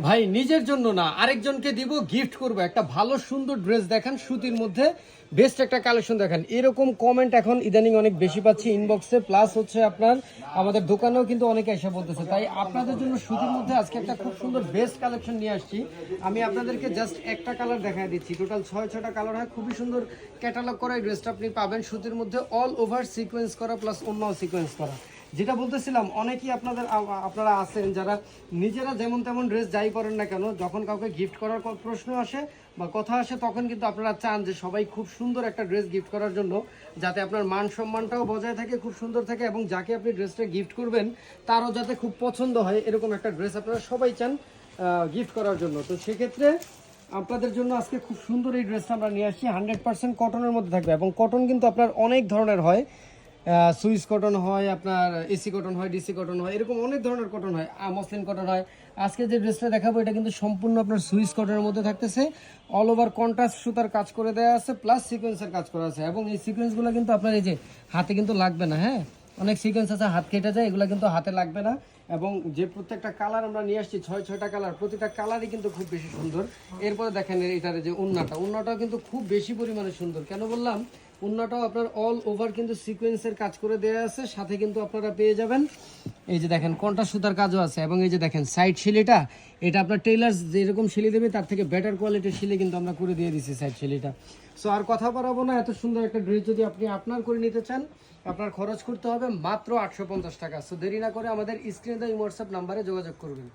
ভাই নিজের জন্য না, আরেকজনকে দিব, গিফট করব। একটা ভালো সুন্দর ড্রেস দেখান সুতির মধ্যে, বেস্ট একটা কালেকশন দেখান। এরকম কমেন্ট এখন ইদানিং অনেক বেশি পাচ্ছি ইনবক্সে, প্লাস হচ্ছে আপনার আমাদের দোকানেও কিন্তু অনেকে এসে বলতেছে। তাই আপনাদের জন্য সুতির মধ্যে আজকে একটা খুব সুন্দর বেস্ট কালেকশন নিয়ে আসছি। আমি আপনাদেরকে জাস্ট একটা কালার দেখাই দিচ্ছি, টোটাল 6-6টা কালার হয়। খুবই সুন্দর ক্যাটালগ করা এই ড্রেসটা আপনি পাবেন সুতির মধ্যে, অল ওভার সিকোয়েন্স করা, প্লাস অন্যও সিকোয়েন্স করা। যেটা বলতেছিলাম, অনেকেই আপনারা আছেন যারা নিজেরা যেমন তেমন ড্রেস যাই করেন না কেন, যখন কাউকে গিফট করার প্রশ্ন আসে বা কথা আসে, তখন কিন্তু আপনারা চান যে সবাই খুব সুন্দর একটা ড্রেস গিফট করার জন্য, যাতে আপনার মান সম্মানটাও বজায় থাকে, খুব সুন্দর থাকে, এবং যাকে আপনি ড্রেসটা গিফট করবেন তারও যাতে খুব পছন্দ হয়, এরকম একটা ড্রেস আপনারা সবাই চান গিফট করার জন্য। তো সেক্ষেত্রে আপনাদের জন্য আজকে খুব সুন্দর এই ড্রেসটা আমরা নিয়ে আসছি। 100% কটনের মধ্যে থাকবে, এবং কটন কিন্তু আপনার অনেক ধরনের হয়। সুইস কটন হয়, আপনার এসি কটন হয়, ডিসি কটন হয়, এরকম অনেক ধরনের কটন হয়, মসলিন কটন হয়। আজকে যে ড্রেসটা দেখাবো এটা কিন্তু সম্পূর্ণ আপনার সুইস কটনের মধ্যে থাকতেছে। অল ওভার কন্ট্রাস্ট সুতার কাজ করে দেওয়া আছে, প্লাস সিকোয়েন্সের কাজ করা আছে, এবং এই সিকোয়েন্সগুলো কিন্তু আপনার এই যে হাতে কিন্তু লাগবে না। হ্যাঁ, অনেক সিকোয়েন্স আছে হাত কেটে যায়, এগুলো কিন্তু হাতে লাগবে না। এবং যে প্রত্যেকটা কালার আমরা নিয়ে আসছি, 6-6টা কালার, প্রতিটা কালারই কিন্তু খুব বেশি সুন্দর। এরপরে দেখেন এটার যে উন্নাটাও কিন্তু খুব বেশি পরিমাণে সুন্দর। কেন বললাম, উন্নাটাও আপনার অল ওভার কিন্তু সিকোয়েন্সের কাজ করে দেওয়া আছে, সাথে কিন্তু আপনারা পেয়ে যাবেন এই যে দেখেন কন্ট্রাস্ট সুতার কাজও আছে। এবং এই যে দেখেন সাইড শিলিটা, এটা আপনার টেইলার্স যেরকম শিলি দেবে তার থেকে বেটার কোয়ালিটির শিলি কিন্তু আমরা করে দিয়ে দিচ্ছি সাইড শিলিটা। সো আর কথা বাড়াবো না, এত সুন্দর একটা ড্রেস যদি আপনি আপনার করে নিতে চান, আপনার খরচ করতে হবে মাত্র 850 টাকা। সো দেরি না করে আমাদের স্ক্রিনে দেওয়া হোয়াটসঅ্যাপ নাম্বারে যোগাযোগ করবেন।